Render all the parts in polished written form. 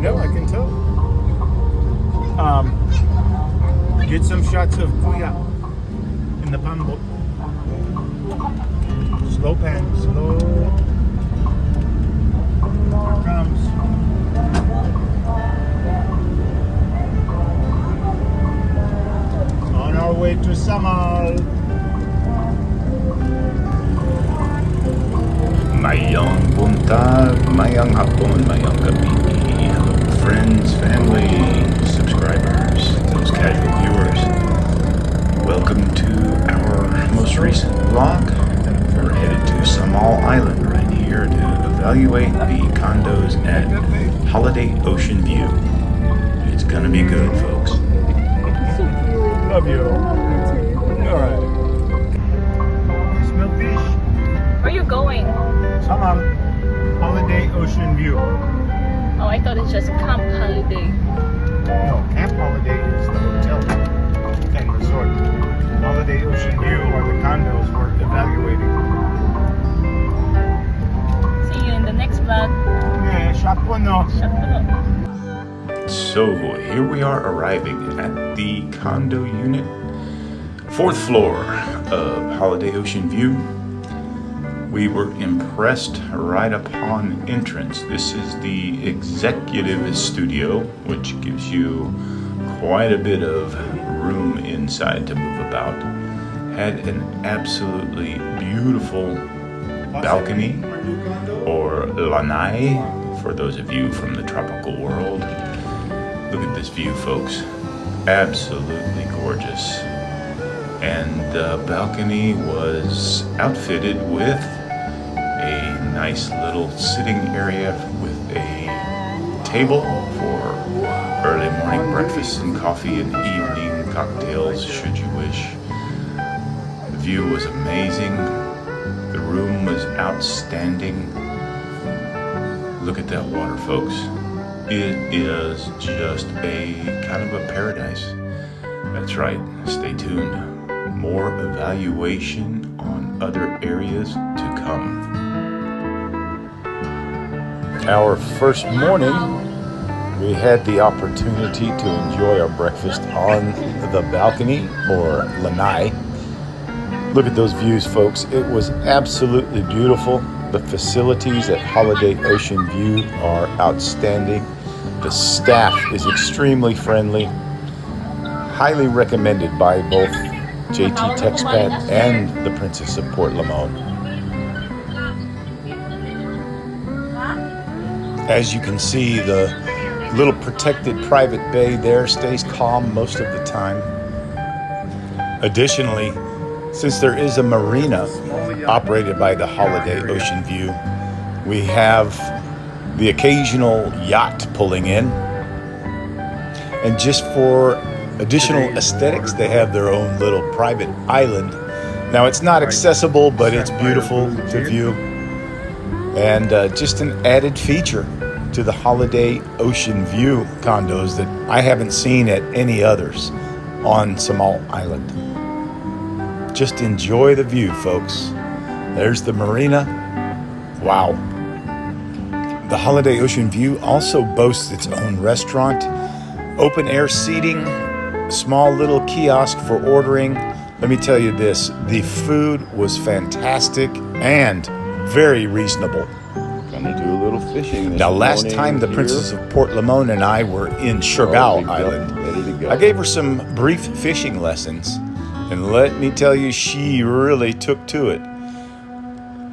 tell, I can tell. Get some shots of kuya in the pan boat. Slow pan, slow. Here comes. On our way to Samal. Mayang buntag, mayang hapon, mayang gabi. Hello friends, family, subscribers, those casual viewers. Welcome to our most recent vlog. We're headed to Samal Island right here to evaluate the condos at Holiday Ocean View. It's gonna be good, folks. Love you. Alright. Smell fish. Where are you going? Samal. Holiday Ocean View. Oh, I thought it's just Camp Holiday. No, Camp Holiday is the hotel and resort. Holiday Ocean View are the condos we're evaluating. See you in the next vlog. Yeah, shop one no. Shut up. So here we are arriving at the condo unit, 4th floor of Holiday Ocean View. We were impressed right upon entrance. This is the executive studio, which gives you quite a bit of room inside to move about. Had an absolutely beautiful balcony, or lanai, for those of you from the tropical world. Look at this view, folks. Absolutely gorgeous. And the balcony was outfitted with a nice little sitting area with a table for early morning breakfast and coffee and evening cocktails, should you wish. The view was amazing. The room was outstanding. Look at that water, folks. It is just a kind of a paradise. That's right, stay tuned. More evaluation on other areas to come. Our first morning, we had the opportunity to enjoy our breakfast on the balcony, or lanai. Look at those views, folks. It was absolutely beautiful. The facilities at Holiday Ocean View are outstanding. The staff is extremely friendly. Highly recommended by both JT Texpat and the Princess of Port Limon. As you can see, the little protected private bay there stays calm most of the time. Additionally, since there is a marina operated by the Holiday Ocean View, we have the occasional yacht pulling in. And just for additional aesthetics, they have their own little private island. Now, it's not accessible, but it's beautiful to view. And just an added feature to the Holiday Ocean View condos that I haven't seen at any others on Samal Island. Just enjoy the view, folks. There's the marina. Wow. The Holiday Ocean View also boasts its own restaurant, open air seating, small little kiosk for ordering. Let me tell you this, the food was fantastic and very reasonable. Gonna do a little fishing this Now, last morning time the here. Princess of Port Limon and I were in Siargao Island, ready to go. I gave her some brief fishing lessons, and let me tell you, she really took to it.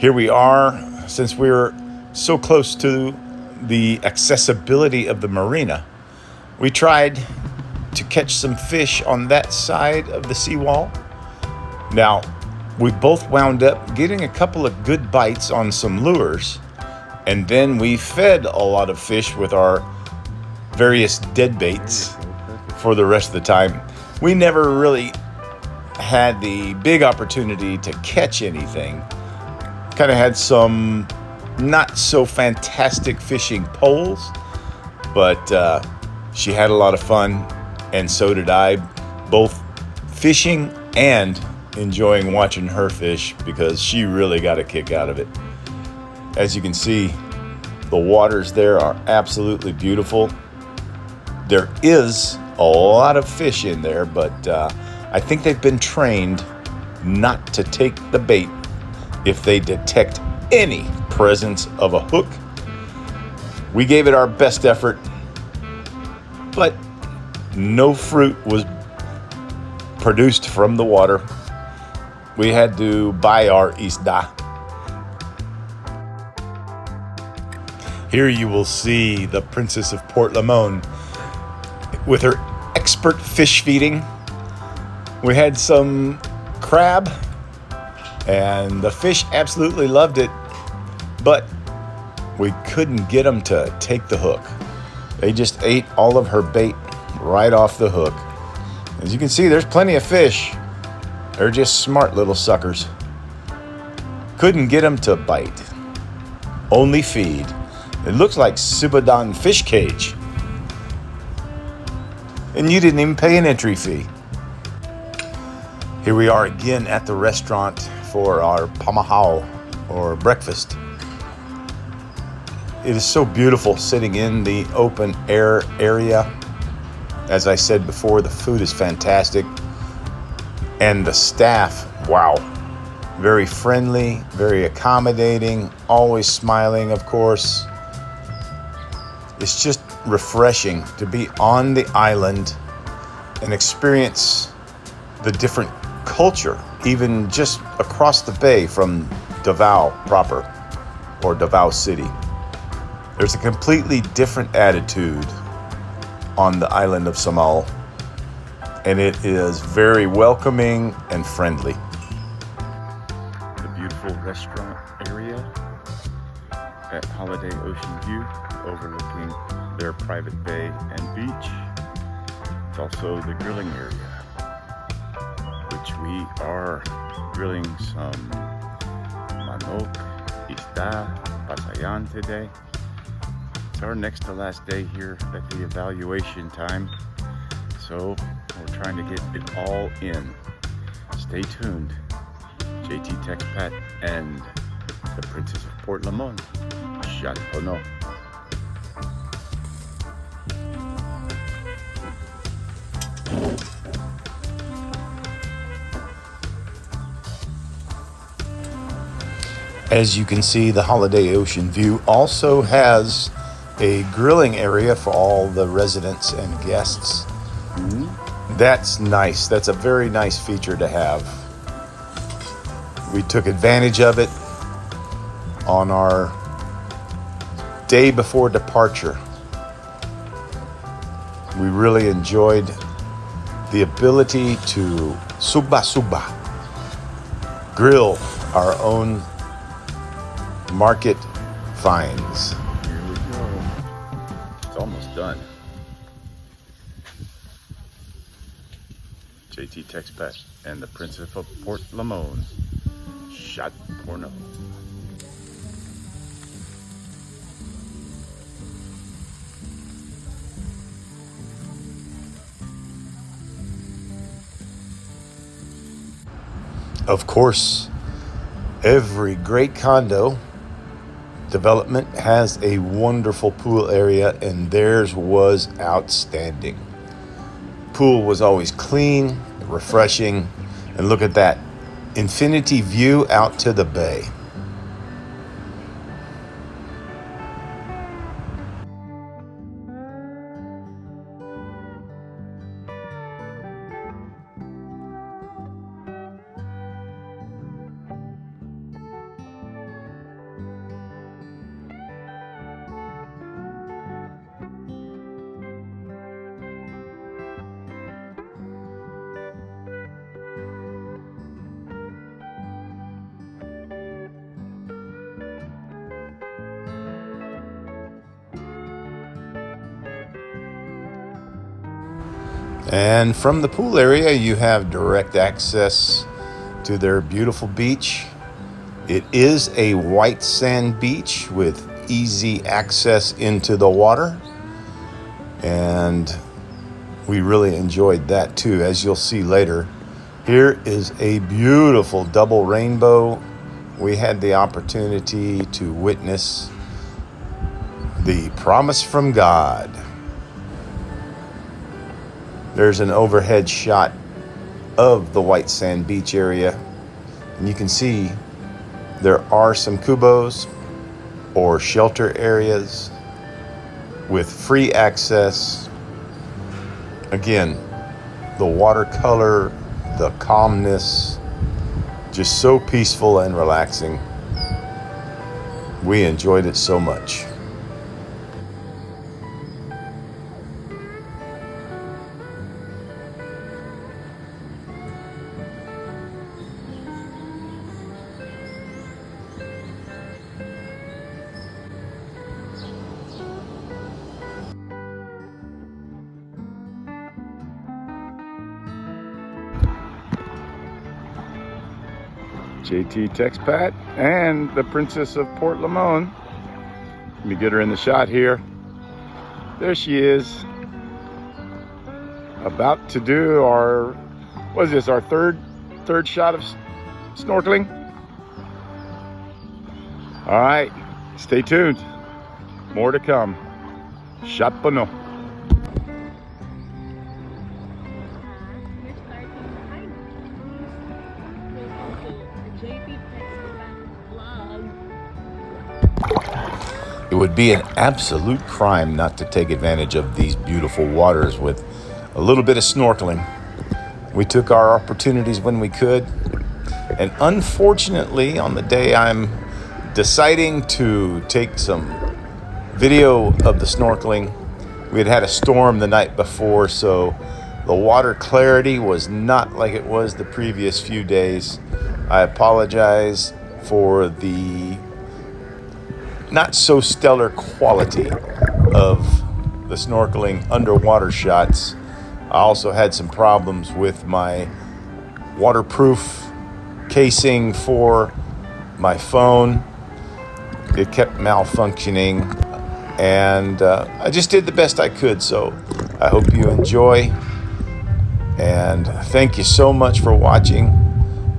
Here we are, since we're so close to the accessibility of the marina, we tried to catch some fish on that side of the seawall. Now, we both wound up getting a couple of good bites on some lures, and then we fed a lot of fish with our various dead baits for the rest of the time. We never really had the big opportunity to catch anything. Kind of had some not so fantastic fishing poles, but she had a lot of fun, and so did I, both fishing and enjoying watching her fish, because she really got a kick out of it. As you can see, the waters there are absolutely beautiful. There is a lot of fish in there, but I think they've been trained not to take the bait if they detect any presence of a hook. We gave it our best effort, but no fruit was produced from the water. We had to buy our isda. Here you will see the Princess of Port Limon with her expert fish feeding. We had some crab, and the fish absolutely loved it, but we couldn't get them to take the hook. They just ate all of her bait right off the hook. As you can see, there's plenty of fish. They're just smart little suckers. Couldn't get them to bite. Only feed. It looks like Subadan fish cage. And you didn't even pay an entry fee. Here we are again at the restaurant for our pamahao, or breakfast. It is so beautiful sitting in the open air area. As I said before, the food is fantastic. And the staff, wow. Very friendly, very accommodating, always smiling, of course. It's just refreshing to be on the island and experience the different culture, even just across the bay from Davao proper, or Davao City. There's a completely different attitude on the island of Samal, and it is very welcoming and friendly. The beautiful restaurant area at Holiday Ocean View, overlooking their private bay and beach. It's also the grilling area, which we are grilling some manok, isda, pasayan today. It's our next to last day here at the evaluation time, so we're trying to get it all in. Stay tuned. JT Texpat and the Princess of Port Limon. Shatono. As you can see, the Holiday Ocean View also has a grilling area for all the residents and guests. That's nice. That's a very nice feature to have. We took advantage of it on our day before departure. We really enjoyed the ability to suba grill our own market finds. Here we go. It's almost done. JT Texpat and the Princess of Port Limon. Shot porno. Of course, every great condo development has a wonderful pool area, and theirs was outstanding. Pool was always clean, refreshing, and look at that infinity view out to the bay. And from the pool area, you have direct access to their beautiful beach. It is a white sand beach with easy access into the water. And we really enjoyed that too, as you'll see later. Here is a beautiful double rainbow. We had the opportunity to witness the promise from God. There's an overhead shot of the white sand beach area, and you can see there are some kubos or shelter areas with free access. Again, the watercolor, the calmness, just so peaceful and relaxing. We enjoyed it so much. JT Texpat and the Princess of Port Limon. Let me get her in the shot here. There she is. About to do our, what is this, our third shot of snorkeling? All right, stay tuned. More to come. Shot Bono. It would be an absolute crime not to take advantage of these beautiful waters with a little bit of snorkeling. We took our opportunities when we could, and unfortunately, on the day I'm deciding to take some video of the snorkeling, we had had a storm the night before, so the water clarity was not like it was the previous few days. I apologize for the not so stellar quality of the snorkeling underwater shots. I also had some problems with my waterproof casing for my phone. It kept malfunctioning, and I just did the best I could, so I hope you enjoy, and thank you so much for watching.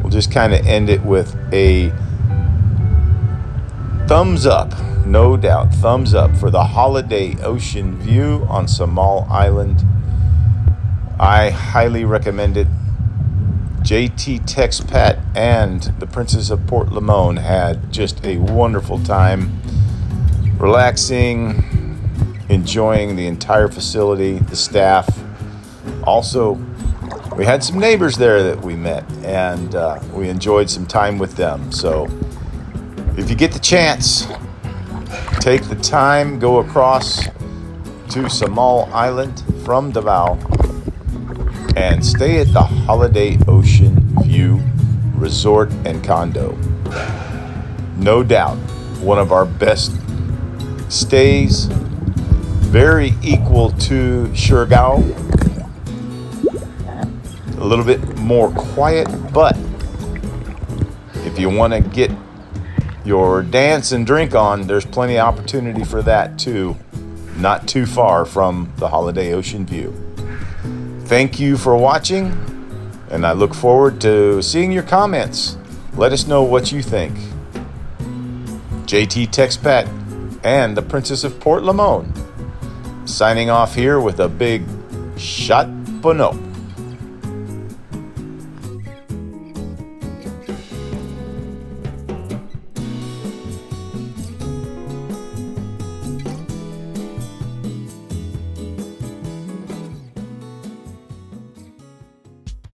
We'll just kind of end it with a thumbs up, no doubt, thumbs up for the holiday ocean view on Samal Island. I highly recommend it. JT Texpat and the Princess of Port Limon had just a wonderful time, relaxing, enjoying the entire facility, the staff. Also, we had some neighbors there that we met, and we enjoyed some time with them. So if you get the chance, take the time, go across to Samal Island from Davao and stay at the Holiday Ocean View Resort and Condo. No doubt, one of our best stays, very equal to Siargao. A little bit more quiet, but if you want to get your dance and drink on, there's plenty of opportunity for that too, not too far from the Holiday Ocean View. Thank you for watching, and I look forward to seeing your comments. Let us know what you think. JT Texpat and the Princess of Port Limon signing off here with a big shot bono.